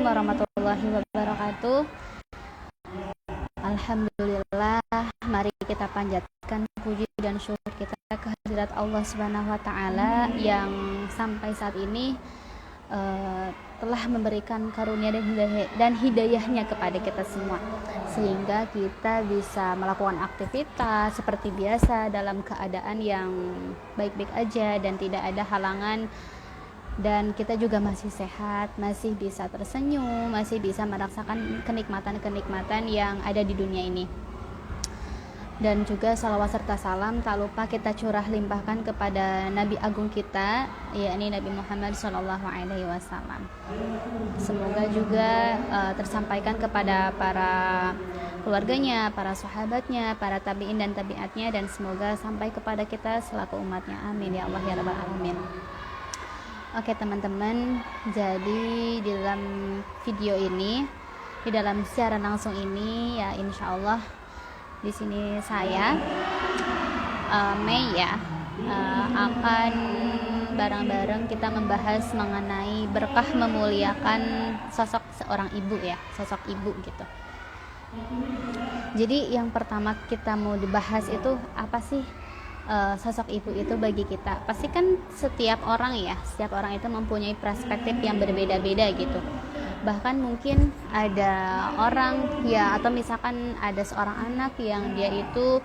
warahmatullahi wabarakatuh. Alhamdulillah, mari kita panjatkan puji dan syukur kita kehadirat Allah Subhanahu wa taala yang sampai saat ini telah memberikan karunia dan hidayahnya kepada kita semua, sehingga kita bisa melakukan aktivitas seperti biasa dalam keadaan yang baik-baik aja dan tidak ada halangan, dan kita juga masih sehat, masih bisa tersenyum, masih bisa merasakan kenikmatan-kenikmatan yang ada di dunia ini. Dan juga salawat serta salam tak lupa kita curah limpahkan kepada Nabi Agung kita, yakni Nabi Muhammad SAW. Semoga juga tersampaikan kepada para keluarganya, para sahabatnya, para tabi'in dan tabi'atnya, dan semoga sampai kepada kita selaku umatnya. Amin ya Allah ya Rabbal Alamin. Oke teman-teman, jadi di dalam video ini, di dalam siaran langsung ini ya insya Allah di sini saya Mei ya akan bareng-bareng kita membahas mengenai berkah memuliakan sosok seorang ibu ya, sosok ibu gitu. Jadi yang pertama kita mau dibahas itu apa sih sosok ibu itu bagi kita? Pasti kan setiap orang itu mempunyai perspektif yang berbeda-beda gitu. Bahkan mungkin ada orang ya, atau misalkan ada seorang anak yang dia itu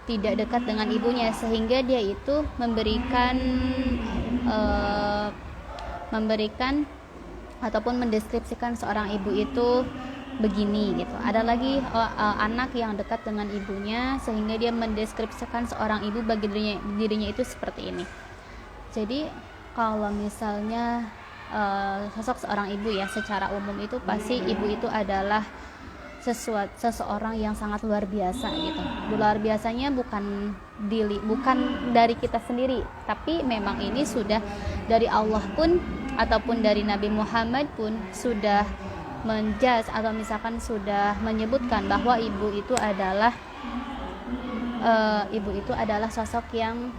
tidak dekat dengan ibunya, sehingga dia itu memberikan ataupun mendeskripsikan seorang ibu itu begini gitu. Ada lagi anak yang dekat dengan ibunya sehingga dia mendeskripsikan seorang ibu bagi dirinya itu seperti ini. Jadi kalau misalnya sosok seorang ibu ya, secara umum itu pasti ibu itu adalah seseorang yang sangat luar biasa gitu. Luar biasanya bukan dari kita sendiri, tapi memang ini sudah dari Allah pun ataupun dari Nabi Muhammad pun sudah menjudge atau misalkan sudah menyebutkan bahwa ibu itu adalah sosok yang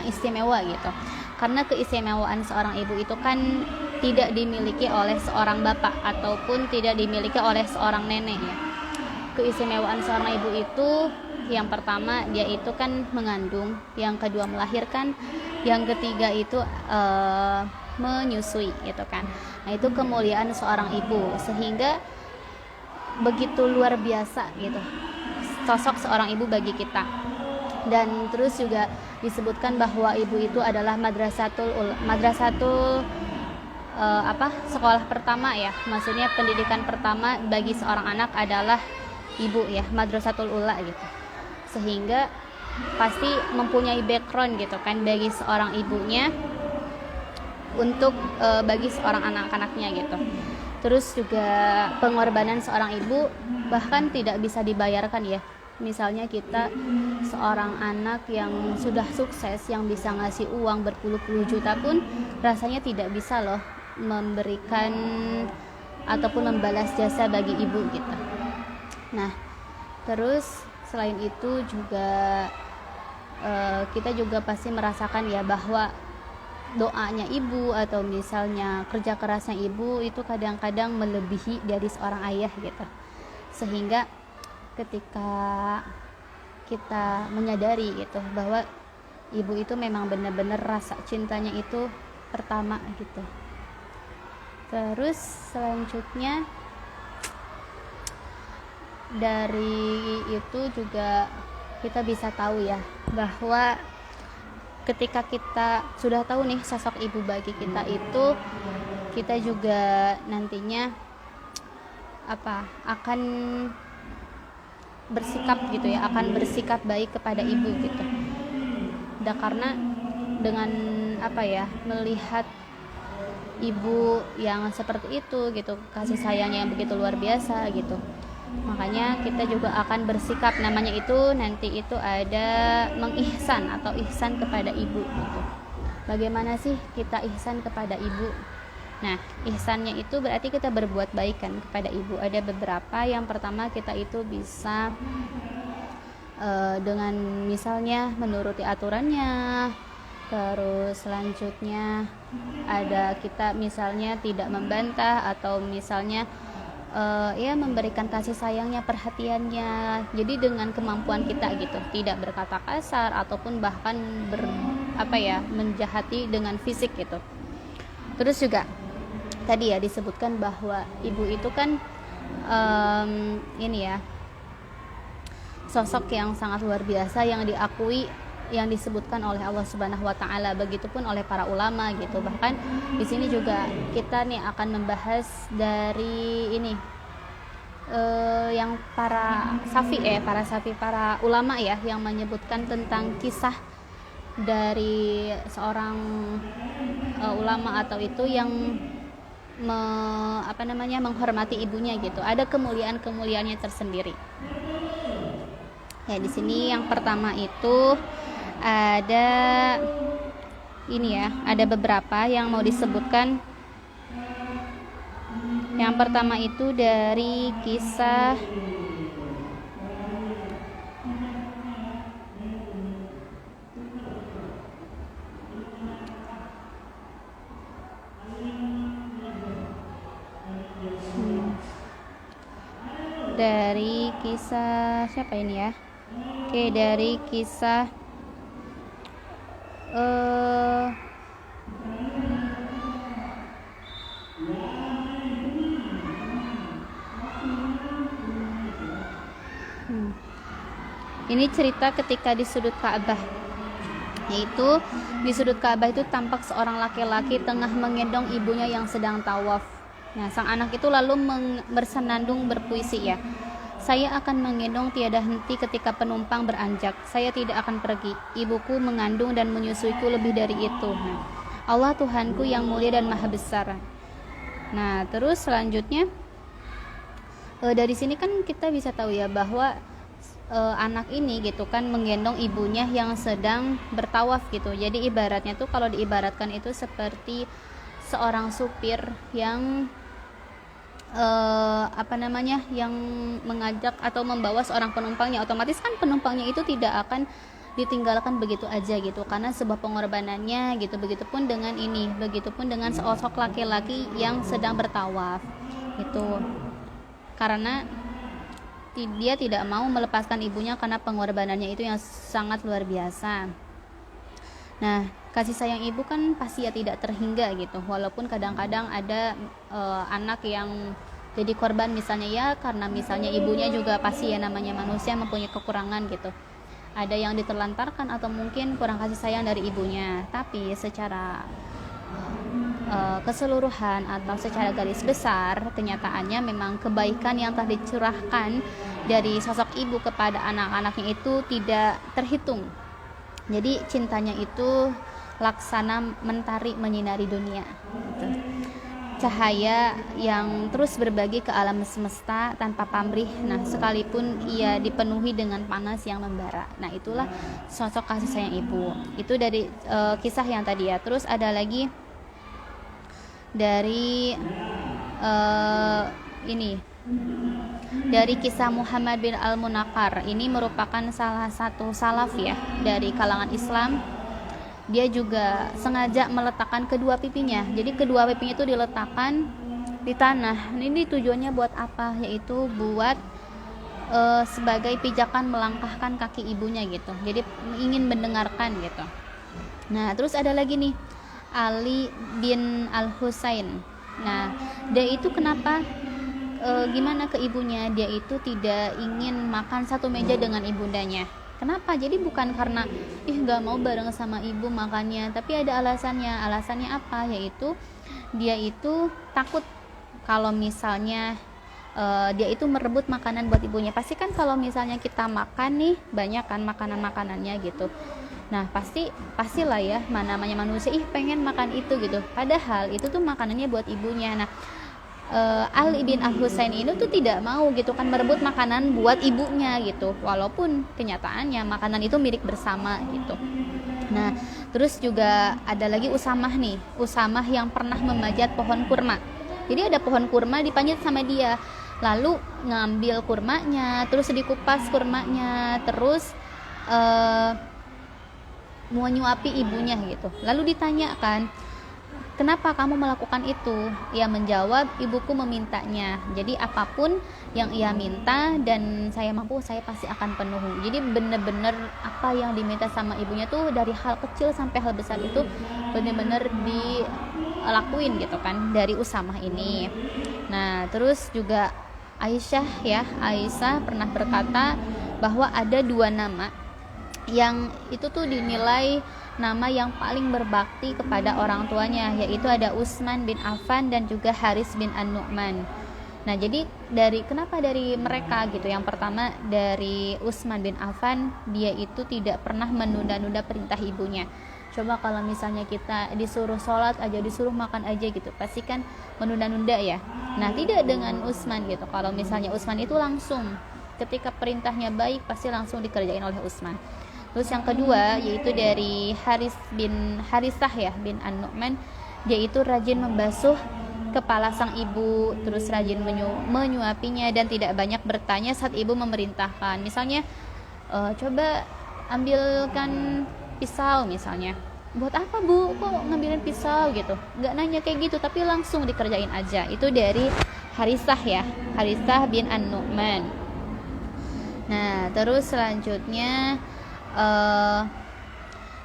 istimewa gitu. Karena keistimewaan seorang ibu itu kan tidak dimiliki oleh seorang bapak ataupun tidak dimiliki oleh seorang nenek ya. Keistimewaan seorang ibu itu yang pertama dia itu kan mengandung, yang kedua melahirkan, yang ketiga itu menyusui gitu kan. Nah, itu kemuliaan seorang ibu, sehingga begitu luar biasa gitu sosok seorang ibu bagi kita. Dan terus juga disebutkan bahwa ibu itu adalah sekolah pertama ya, maksudnya pendidikan pertama bagi seorang anak adalah ibu ya, madrasatul ula gitu. Sehingga pasti mempunyai background gitu kan bagi seorang ibunya untuk bagi seorang anak-anaknya gitu. Terus juga pengorbanan seorang ibu bahkan tidak bisa dibayarkan ya. Misalnya kita seorang anak yang sudah sukses, yang bisa ngasih uang berpuluh-puluh juta pun rasanya tidak bisa loh memberikan ataupun membalas jasa bagi ibu gitu. Nah, terus selain itu juga kita juga pasti merasakan ya bahwa doanya ibu atau misalnya kerja kerasnya ibu itu kadang-kadang melebihi dari seorang ayah gitu. Sehingga ketika kita menyadari gitu bahwa ibu itu memang benar-benar rasa cintanya itu pertama gitu. Terus selanjutnya dari itu juga kita bisa tahu ya bahwa ketika kita sudah tahu nih sosok ibu bagi kita itu, kita juga nantinya akan bersikap gitu ya, akan bersikap baik kepada ibu gitu. Karena dengan melihat ibu yang seperti itu gitu, kasih sayangnya yang begitu luar biasa gitu, makanya kita juga akan bersikap, namanya itu nanti itu ada mengihsan atau ihsan kepada ibu gitu. Bagaimana sih kita ihsan kepada ibu? Nah, ihsannya itu berarti kita berbuat baik kan kepada ibu. Ada beberapa. Yang pertama, kita itu bisa dengan misalnya menuruti aturannya, Terus selanjutnya ada kita misalnya tidak membantah atau misalnya ya memberikan kasih sayangnya, perhatiannya. Jadi dengan kemampuan kita gitu, tidak berkata kasar ataupun bahkan menjahati dengan fisik gitu. Terus juga tadi ya disebutkan bahwa ibu itu kan sosok yang sangat luar biasa yang diakui, yang disebutkan oleh Allah Subhanahu wa taala, begitupun oleh para ulama gitu. Bahkan di sini juga kita nih akan membahas dari ini yang para ulama ya, yang menyebutkan tentang kisah dari seorang ulama atau itu yang menghormati ibunya gitu. Ada kemuliaan-kemuliaannya tersendiri. Ya, di sini yang pertama itu ada beberapa yang mau disebutkan. Yang pertama itu dari kisah dari kisah siapa ini ya? Oke, dari kisah ini cerita ketika di sudut Ka'bah, yaitu di sudut Ka'bah itu tampak seorang laki-laki tengah menggendong ibunya yang sedang tawaf. Nah, sang anak itu lalu bersenandung berpuisi ya. Saya akan menggendong tiada henti ketika penumpang beranjak. Saya tidak akan pergi. Ibuku mengandung dan menyusuiku lebih dari itu. Nah, Allah Tuhanku yang mulia dan maha besar. Nah, terus selanjutnya dari sini kan kita bisa tahu ya bahwa anak ini gitu kan menggendong ibunya yang sedang bertawaf gitu. Jadi ibaratnya tuh kalau diibaratkan itu seperti seorang supir yang yang mengajak atau membawa seorang penumpangnya. Otomatis kan penumpangnya itu tidak akan ditinggalkan begitu aja gitu, karena sebuah pengorbanannya gitu. Begitupun dengan sosok laki-laki yang sedang bertawaf gitu, karena dia tidak mau melepaskan ibunya karena pengorbanannya itu yang sangat luar biasa. Nah, kasih sayang ibu kan pasti ya tidak terhingga gitu, walaupun kadang-kadang ada anak yang jadi korban misalnya ya, karena misalnya ibunya juga pasti ya, namanya manusia mempunyai kekurangan gitu. Ada yang diterlantarkan atau mungkin kurang kasih sayang dari ibunya. Tapi secara keseluruhan atau secara garis besar, kenyataannya memang kebaikan yang telah dicurahkan dari sosok ibu kepada anak-anaknya itu tidak terhitung. Jadi cintanya itu laksana mentari menyinari dunia gitu. Cahaya yang terus berbagi ke alam semesta tanpa pamrih. Nah, sekalipun ia dipenuhi dengan panas yang membara. Nah, itulah sosok kasih sayang ibu. Itu dari kisah yang tadi ya. Terus ada lagi dari dari kisah Muhammad bin Al-Munakar. Ini merupakan salah satu salaf ya dari kalangan Islam. Dia juga sengaja meletakkan kedua pipinya. Jadi kedua pipinya itu diletakkan di tanah. Ini tujuannya buat apa? Yaitu buat sebagai pijakan melangkahkan kaki ibunya gitu. Jadi ingin mendengarkan gitu. Nah, terus ada lagi nih Ali bin Al-Husain. Nah, dia itu kenapa gimana ke ibunya? Dia itu tidak ingin makan satu meja dengan ibundanya. Kenapa? Jadi bukan karena gak mau bareng sama ibu makannya, tapi ada alasannya. Alasannya apa? Yaitu dia itu takut kalau misalnya dia itu merebut makanan buat ibunya. Pasti kan kalau misalnya kita makan nih, banyak kan makanan-makanannya gitu. Nah, pastilah ya, namanya manusia pengen makan itu gitu. Padahal itu tuh makanannya buat ibunya. Nah, Ali bin Al-Husain ini tuh tidak mau gitu kan merebut makanan buat ibunya gitu, walaupun kenyataannya makanan itu milik bersama gitu. Nah, terus juga ada lagi Usamah yang pernah memanjat pohon kurma. Jadi ada pohon kurma dipanjat sama dia, lalu ngambil kurmanya, terus dikupas kurmanya, terus menyuapi ibunya gitu. Lalu ditanyakan, kenapa kamu melakukan itu? Ia menjawab, ibuku memintanya. Jadi apapun yang ia minta dan saya mampu, saya pasti akan penuhi. Jadi benar-benar apa yang diminta sama ibunya tuh dari hal kecil sampai hal besar itu benar-benar dilakuin gitu kan dari Usamah ini. Nah, terus juga Aisyah pernah berkata bahwa ada 2 nama yang itu tuh dinilai nama yang paling berbakti kepada orang tuanya, yaitu ada Utsman bin Affan dan juga Haris bin An-Nu'man. Nah, jadi kenapa dari mereka gitu? Yang pertama dari Utsman bin Affan, dia itu tidak pernah menunda-nunda perintah ibunya. Coba kalau misalnya kita disuruh sholat aja, disuruh makan aja gitu, pasti kan menunda-nunda ya. Nah, tidak dengan Utsman gitu. Kalau misalnya Utsman itu langsung ketika perintahnya baik pasti langsung dikerjain oleh Utsman. Terus yang kedua yaitu dari Harisah bin An-Nu'man, dia itu rajin membasuh kepala sang ibu, terus rajin menyuapinya dan tidak banyak bertanya saat ibu memerintahkan. Misalnya coba ambilkan pisau misalnya. Buat apa bu? Kok ngambilin pisau gitu? Gak nanya kayak gitu, tapi langsung dikerjain aja. Itu dari Harisah bin An-Nu'man. Nah, terus selanjutnya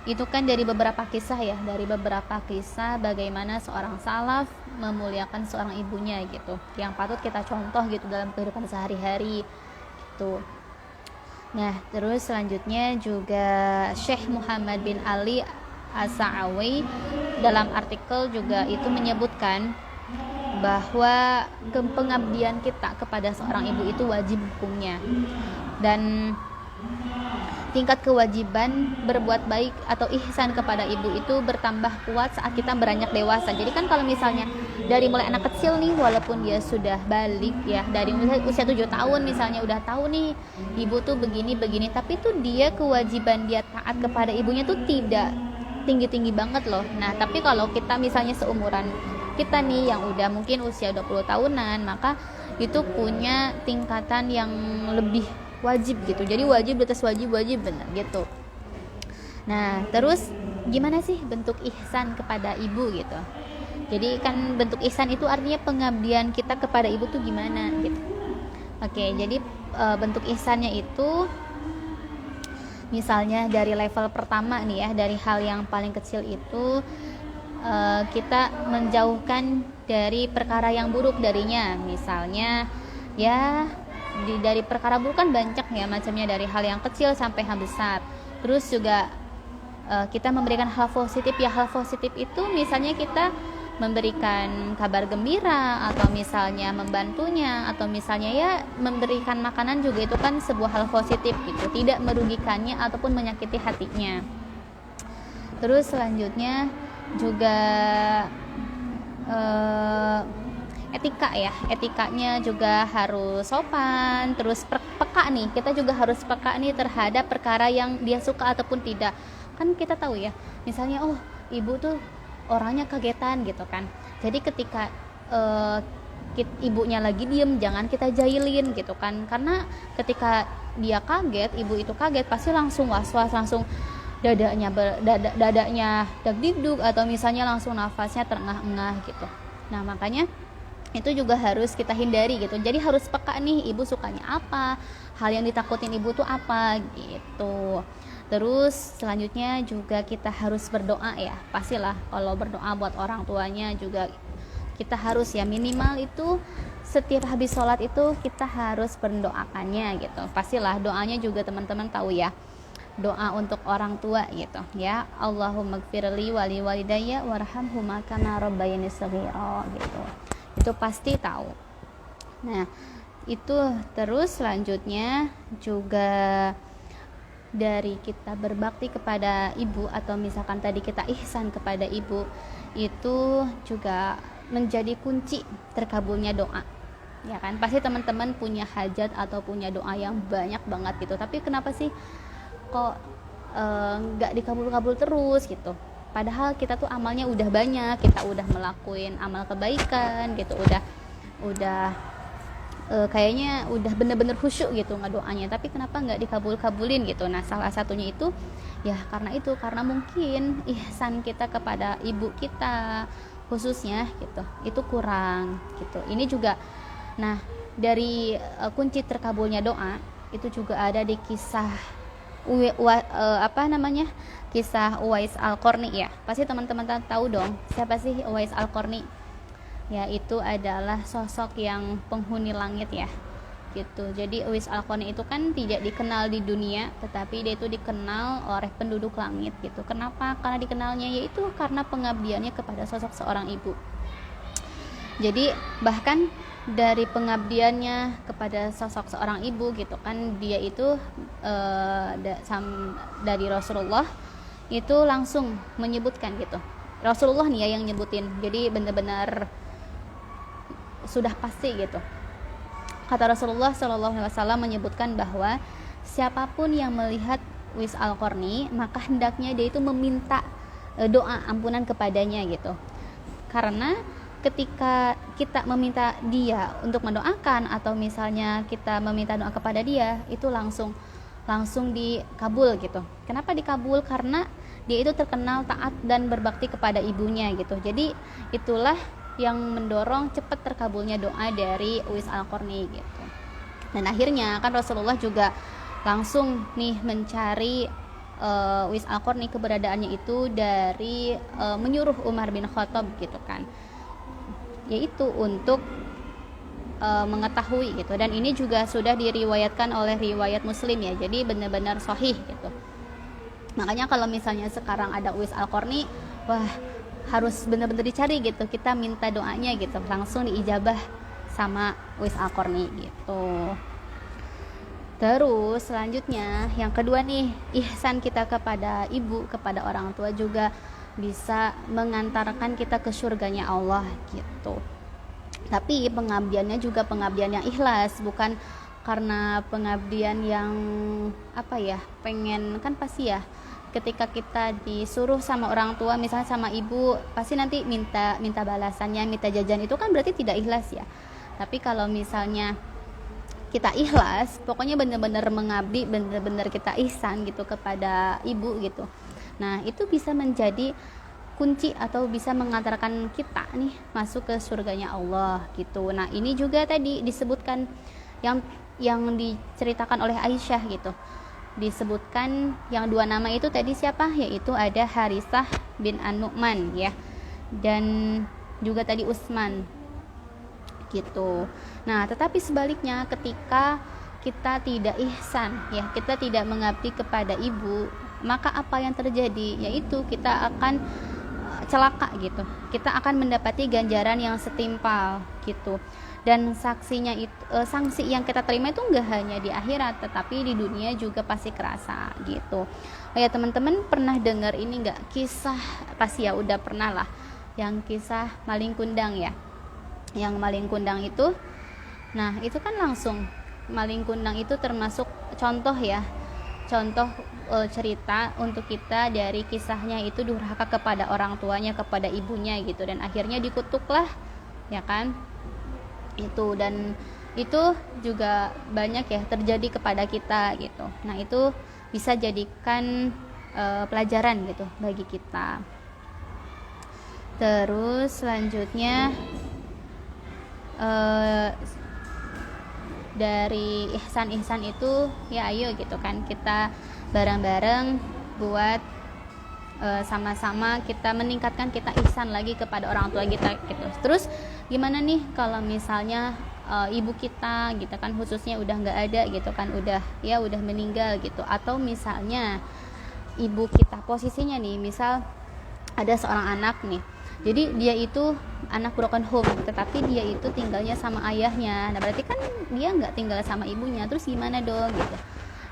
itu kan dari beberapa kisah bagaimana seorang salaf memuliakan seorang ibunya gitu, yang patut kita contoh gitu dalam kehidupan sehari-hari gitu. Nah, terus selanjutnya juga Syekh Muhammad bin Ali As-Sa'awi dalam artikel juga itu menyebutkan bahwa pengabdian kita kepada seorang ibu itu wajib hukumnya, dan tingkat kewajiban berbuat baik atau ihsan kepada ibu itu bertambah kuat saat kita beranjak dewasa. Jadi kan kalau misalnya dari mulai anak kecil nih, walaupun dia sudah balik ya, dari usia 7 tahun misalnya udah tahu nih ibu tuh begini, tapi tuh dia kewajiban dia taat kepada ibunya tuh tidak tinggi-tinggi banget loh. Nah, tapi kalau kita misalnya seumuran kita nih yang udah mungkin usia 20 tahunan, maka itu punya tingkatan yang lebih wajib gitu. Jadi wajib atas wajib benar gitu. Nah, terus gimana sih bentuk ihsan kepada ibu gitu? Jadi kan bentuk ihsan itu artinya pengabdian kita kepada ibu tuh gimana gitu. Oke, jadi bentuk ihsannya itu misalnya dari level pertama nih ya, dari hal yang paling kecil itu kita menjauhkan dari perkara yang buruk darinya. Misalnya ya dari perkara buruk kan banyak ya macamnya, dari hal yang kecil sampai hal besar. Terus juga kita memberikan hal positif ya. Hal positif itu misalnya kita memberikan kabar gembira, atau misalnya membantunya, atau misalnya ya memberikan makanan juga, itu kan sebuah hal positif gitu, tidak merugikannya ataupun menyakiti hatinya. Terus selanjutnya juga etikanya juga harus sopan. Terus peka nih, kita juga harus peka nih terhadap perkara yang dia suka ataupun tidak. Kan kita tahu ya, misalnya ibu tuh orangnya kagetan gitu kan, jadi ketika ibunya lagi diem, jangan kita jahilin gitu kan, karena ketika dia kaget, ibu itu kaget, pasti langsung was-was, langsung dadanya dagdikduk, atau misalnya langsung nafasnya terengah-engah gitu. Nah, makanya itu juga harus kita hindari gitu. Jadi harus peka nih, ibu sukanya apa, hal yang ditakutin ibu tuh apa gitu. Terus selanjutnya juga kita harus berdoa ya. Pastilah kalau berdoa buat orang tuanya juga kita harus ya, minimal itu setiap habis sholat itu kita harus mendoakannya gitu. Pastilah doanya juga teman-teman tahu ya, doa untuk orang tua gitu ya. Allahumma gfirli wali walidayya warhamhuma kama rabbayani shaghira gitu. Itu pasti tahu. Nah, itu terus selanjutnya juga dari kita berbakti kepada ibu, atau misalkan tadi kita ihsan kepada ibu, itu juga menjadi kunci terkabulnya doa. Ya kan? Pasti teman-teman punya hajat atau punya doa yang banyak banget gitu. Tapi kenapa sih kok nggak dikabul-kabul terus gitu? Padahal kita tuh amalnya udah banyak, kita udah melakuin amal kebaikan gitu, udah kayaknya udah bener-bener khusyuk gitu ngedoanya, tapi kenapa nggak dikabul-kabulin gitu. Nah salah satunya itu ya karena mungkin ihsan kita kepada ibu kita khususnya gitu itu kurang gitu. Ini juga, nah dari kunci terkabulnya doa itu juga ada di kisah kisah Uwais Al-Qarni ya. Pasti teman-teman tahu dong siapa sih Uwais Al-Qarni. Yaitu adalah sosok yang penghuni langit ya gitu. Jadi Uwais Al-Qarni itu kan tidak dikenal di dunia, tetapi dia itu dikenal oleh penduduk langit gitu. Kenapa? Karena dikenalnya yaitu karena pengabdiannya kepada sosok seorang ibu. Jadi bahkan dari pengabdiannya kepada sosok seorang ibu gitu kan, dia itu dari Rasulullah itu langsung menyebutkan gitu. Rasulullah nih ya yang nyebutin, jadi benar-benar sudah pasti gitu. Kata Rasulullah SAW menyebutkan bahwa siapapun yang melihat Uwais Al-Qarni maka hendaknya dia itu meminta doa ampunan kepadanya gitu. Karena ketika kita meminta dia untuk mendoakan atau misalnya kita meminta doa kepada dia itu langsung dikabul gitu. Kenapa dikabul? Karena dia itu terkenal taat dan berbakti kepada ibunya gitu. Jadi itulah yang mendorong cepat terkabulnya doa dari Uwais Al-Qarni gitu. Dan akhirnya kan Rasulullah juga langsung nih mencari Uwais Al-Qarni, keberadaannya itu dari menyuruh Umar bin Khattab gitu kan, yaitu untuk mengetahui gitu. Dan ini juga sudah diriwayatkan oleh riwayat Muslim ya, jadi benar-benar sahih gitu. Makanya kalau misalnya sekarang ada Uwais Al-Qarni, wah harus benar-benar dicari gitu, kita minta doanya gitu, langsung diijabah sama Uwais Al-Qarni gitu. Terus selanjutnya yang kedua nih, ihsan kita kepada ibu, kepada orang tua juga bisa mengantarkan kita ke surganya Allah gitu. Tapi pengabdiannya juga pengabdian yang ikhlas, bukan karena pengabdian yang pengen, kan pasti ya ketika kita disuruh sama orang tua, misalnya sama ibu, pasti nanti minta balasannya, minta jajan, itu kan berarti tidak ikhlas ya. Tapi kalau misalnya kita ikhlas, pokoknya benar-benar mengabdi, benar-benar kita ihsan gitu kepada ibu gitu. Nah itu bisa menjadi kunci atau bisa mengantarkan kita nih masuk ke surganya Allah gitu. Nah ini juga tadi disebutkan yang diceritakan oleh Aisyah gitu, disebutkan yang dua nama itu tadi siapa, yaitu ada Harisah bin An-Nu'man ya, dan juga tadi Utsman gitu. Nah tetapi sebaliknya ketika kita tidak ihsan ya, kita tidak mengabdi kepada ibu, maka apa yang terjadi, yaitu kita akan celaka gitu, kita akan mendapati ganjaran yang setimpal gitu. Dan sanksi yang kita terima itu enggak hanya di akhirat, tetapi di dunia juga pasti kerasa gitu. Oh ya teman-teman, pernah dengar ini enggak, kisah, pasti ya udah pernah lah, yang kisah maling kundang ya. Yang maling kundang itu, nah itu kan langsung, maling kundang itu termasuk contoh ya, contoh cerita untuk kita dari kisahnya itu durhaka kepada orang tuanya, kepada ibunya gitu, dan akhirnya dikutuklah ya kan itu. Dan itu juga banyak ya terjadi kepada kita gitu. Nah itu bisa jadikan pelajaran gitu bagi kita. Terus selanjutnya dari ihsan itu ya ayo gitu kan, kita bareng-bareng buat sama-sama kita meningkatkan kita ihsan lagi kepada orang tua kita gitu. Terus gimana nih kalau misalnya ibu kita gitu kan, khususnya udah nggak ada gitu kan, udah meninggal gitu, atau misalnya ibu kita posisinya nih, misal ada seorang anak nih, jadi dia itu anak broken home, tetapi dia itu tinggalnya sama ayahnya. Nah berarti kan dia nggak tinggal sama ibunya, terus gimana dong gitu.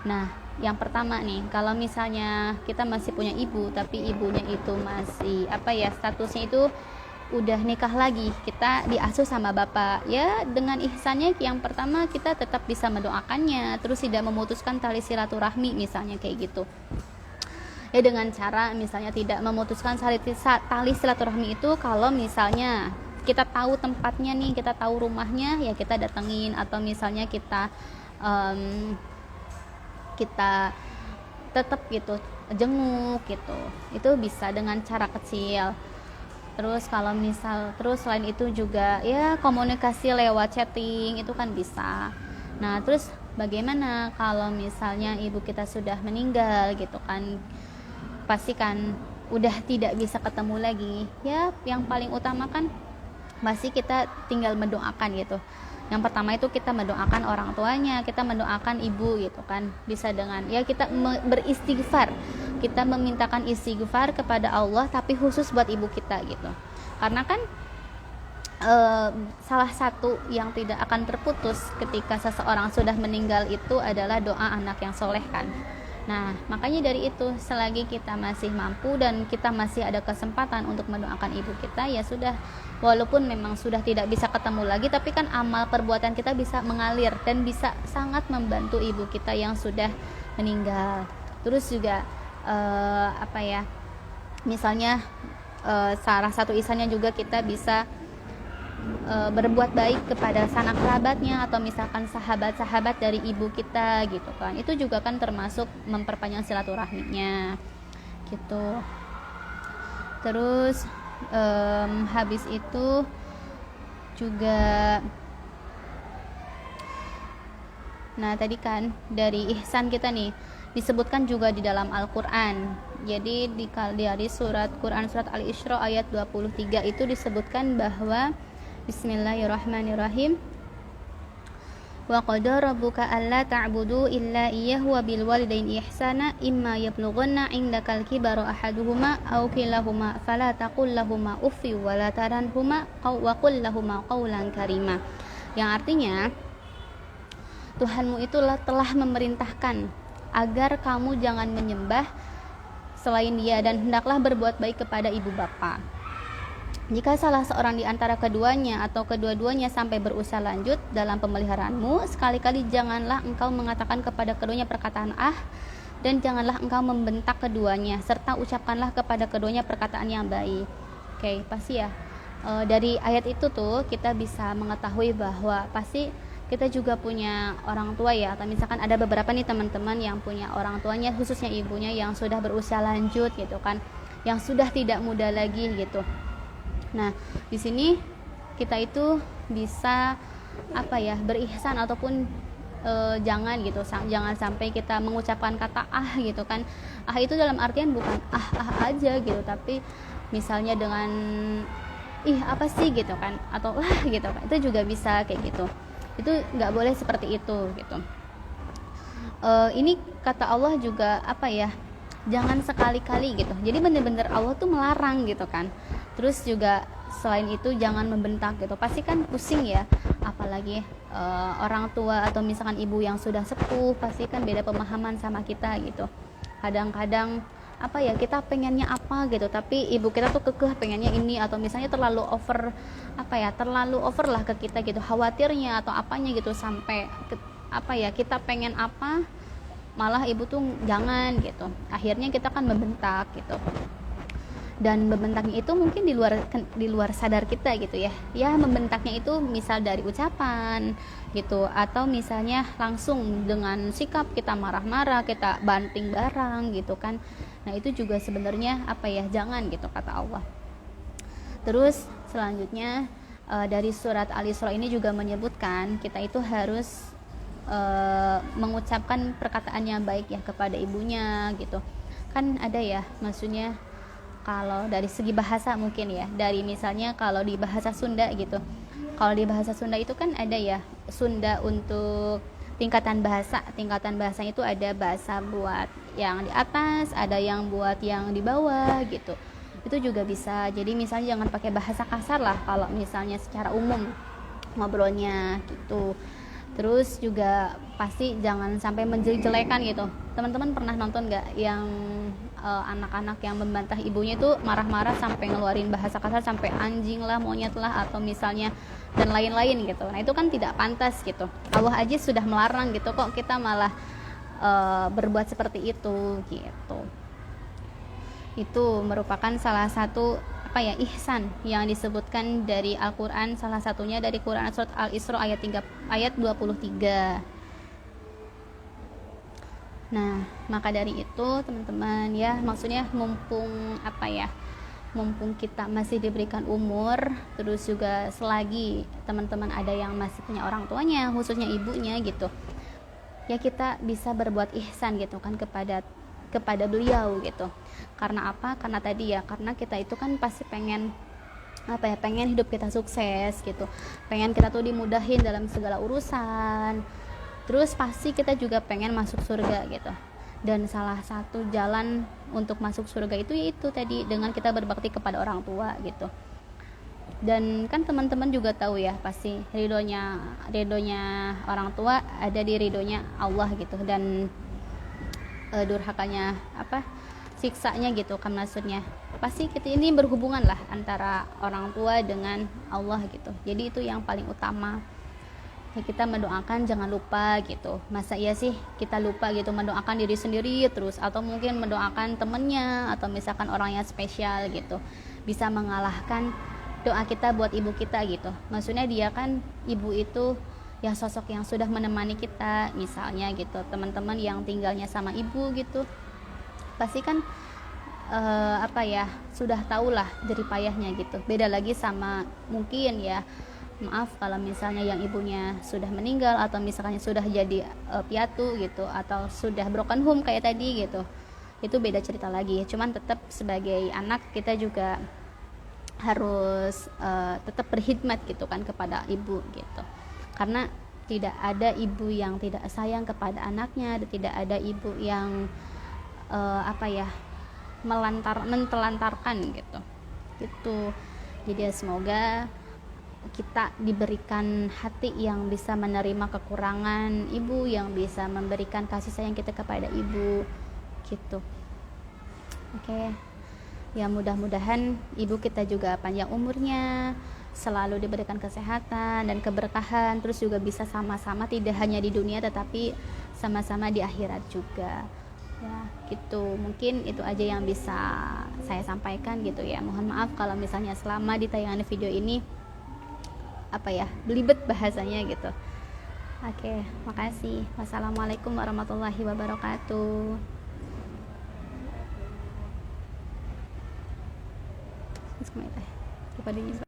Nah yang pertama nih, kalau misalnya kita masih punya ibu tapi ibunya itu masih statusnya itu udah nikah lagi, kita diasuh sama bapak ya, dengan ihsannya yang pertama kita tetap bisa mendoakannya, terus tidak memutuskan tali silaturahmi misalnya kayak gitu ya, dengan cara misalnya tidak memutuskan tali silaturahmi itu kalau misalnya kita tahu tempatnya nih, kita tahu rumahnya, ya kita datengin, atau misalnya kita kita tetap gitu jenguk gitu, itu bisa dengan cara kecil. Terus kalau misal terus selain itu juga ya komunikasi lewat chatting itu kan bisa. Nah terus bagaimana kalau misalnya ibu kita sudah meninggal gitu kan, pasti kan udah tidak bisa ketemu lagi ya, yang paling utama kan pasti kita tinggal mendoakan gitu. Yang pertama itu kita mendoakan orang tuanya, kita mendoakan ibu gitu kan, bisa dengan ya kita beristighfar, kita memintakan istighfar kepada Allah, tapi khusus buat ibu kita gitu. Karena kan salah satu yang tidak akan terputus ketika seseorang sudah meninggal itu adalah doa anak yang soleh kan. Nah makanya dari itu, selagi kita masih mampu dan kita masih ada kesempatan untuk mendoakan ibu kita, ya sudah, walaupun memang sudah tidak bisa ketemu lagi, tapi kan amal perbuatan kita bisa mengalir dan bisa sangat membantu ibu kita yang sudah meninggal. Terus juga misalnya salah satu ihsannya juga kita bisa berbuat baik kepada sanak kerabatnya, atau misalkan sahabat-sahabat dari ibu kita gitu kan, itu juga kan termasuk memperpanjang silaturahminya gitu. Terus habis itu juga, nah tadi kan dari ihsan kita nih disebutkan juga di dalam Al-Quran. Jadi dari surat Quran surat Al-Isra ayat 23 itu disebutkan bahwa Bismillahirrahmanirrahim, wa qadara rabbuka alla ta'budu illa iyyahu wa bil walidaini ihsana imma yablughanna 'indakal kibara ahaduhuma aw kilahuma fala taqul lahumā uffi wa la taranhuma wa qul lahumā qawlan karima. Yang artinya Tuhanmu itulah telah memerintahkan agar kamu jangan menyembah selain Dia, dan hendaklah berbuat baik kepada ibu bapa. Jika salah seorang di antara keduanya atau kedua-duanya sampai berusaha lanjut dalam pemeliharaanmu, sekali-kali janganlah engkau mengatakan kepada keduanya perkataan dan janganlah engkau membentak keduanya, serta ucapkanlah kepada keduanya perkataan yang baik. Oke, pasti ya. Dari ayat itu tuh kita bisa mengetahui bahwa pasti kita juga punya orang tua ya, atau misalkan ada beberapa nih teman-teman yang punya orang tuanya, khususnya ibunya yang sudah berusia lanjut gitu kan, yang sudah tidak muda lagi gitu. Nah, di sini kita itu bisa berihsan ataupun jangan gitu, jangan sampai kita mengucapkan kata gitu kan. Itu dalam artian bukan aja gitu, tapi misalnya dengan apa sih gitu kan, atau gitu kan, itu juga bisa kayak gitu. Itu nggak boleh seperti itu gitu. Ini kata Allah juga jangan sekali-kali gitu. Jadi bener-bener Allah tuh melarang gitu kan. Terus juga selain itu jangan membentak gitu, pasti kan pusing ya, apalagi orang tua atau misalkan ibu yang sudah sepuh, pasti kan beda pemahaman sama kita gitu. Kadang-kadang kita pengennya gitu, tapi ibu kita tuh kekeh pengennya ini, atau misalnya terlalu over terlalu over lah ke kita gitu, khawatirnya atau apanya gitu, sampai kita pengen malah ibu tuh jangan gitu, akhirnya kita kan membentak gitu. Dan membentaknya itu mungkin di luar sadar kita gitu ya, membentaknya itu misal dari ucapan gitu, atau misalnya langsung dengan sikap kita marah-marah, kita banting barang gitu kan. Nah itu juga sebenarnya jangan gitu kata Allah. Terus selanjutnya dari surat Al-Isra ini juga menyebutkan kita itu harus mengucapkan perkataan yang baik ya kepada ibunya gitu. Kan ada ya, maksudnya kalau dari segi bahasa mungkin ya, dari misalnya kalau di bahasa Sunda gitu, kalau di bahasa Sunda itu kan ada ya, Sunda untuk tingkatan bahasa itu ada bahasa buat yang di atas, ada yang buat yang di bawah gitu. Itu juga bisa. Jadi misalnya jangan pakai bahasa kasar lah kalau misalnya secara umum ngobrolnya gitu. Terus juga pasti jangan sampai menjelek-jelekan gitu. Teman-teman pernah nonton gak yang anak-anak yang membantah ibunya itu marah-marah sampai ngeluarin bahasa kasar, sampai anjing lah, monyet lah, atau misalnya dan lain-lain gitu. Nah itu kan tidak pantas gitu. Allah aja sudah melarang gitu, kok kita malah berbuat seperti itu gitu. Itu merupakan salah satu ihsan yang disebutkan dari Al-Qur'an, salah satunya dari Quran surat Al-Isra ayat 23. Nah, maka dari itu teman-teman ya, maksudnya mumpung mumpung kita masih diberikan umur, terus juga selagi teman-teman ada yang masih punya orang tuanya, khususnya ibunya gitu, ya kita bisa berbuat ihsan gitu kan kepada beliau gitu. Karena apa? Karena tadi ya, karena kita itu kan pasti pengen pengen hidup kita sukses gitu, pengen kita tuh dimudahin dalam segala urusan, terus pasti kita juga pengen masuk surga gitu. Dan salah satu jalan untuk masuk surga itu yaitu tadi dengan kita berbakti kepada orang tua gitu. Dan kan teman-teman juga tahu ya, pasti ridhonya orang tua ada di ridhonya Allah gitu, dan durhakanya siksanya gitu kan, maksudnya pasti kita ini berhubungan lah antara orang tua dengan Allah gitu. Jadi itu yang paling utama ya, kita mendoakan jangan lupa gitu. Masa iya sih kita lupa gitu mendoakan diri sendiri terus, atau mungkin mendoakan temennya atau misalkan orang yang spesial gitu, bisa mengalahkan doa kita buat ibu kita gitu. Maksudnya dia kan, ibu itu ya sosok yang sudah menemani kita misalnya gitu. Teman-teman yang tinggalnya sama ibu gitu pasti kan sudah tahulah jerih payahnya gitu. Beda lagi sama mungkin ya, maaf kalau misalnya yang ibunya sudah meninggal atau misalnya sudah jadi piatu gitu, atau sudah broken home kayak tadi gitu, itu beda cerita lagi. Cuman tetap sebagai anak kita juga harus tetap berkhidmat gitu kan kepada ibu gitu. Karena tidak ada ibu yang tidak sayang kepada anaknya, dan tidak ada ibu yang mentelantarkan gitu. Jadi semoga kita diberikan hati yang bisa menerima kekurangan ibu, yang bisa memberikan kasih sayang kita kepada ibu gitu. Oke. Ya mudah-mudahan ibu kita juga panjang umurnya, selalu diberikan kesehatan dan keberkahan, terus juga bisa sama-sama tidak hanya di dunia tetapi sama-sama di akhirat juga. Ya gitu, mungkin itu aja yang bisa saya sampaikan gitu ya. Mohon maaf kalau misalnya selama di tayangan video ini belibet bahasanya gitu. Oke, makasih. Wassalamualaikum warahmatullahi wabarakatuh. Bismillah.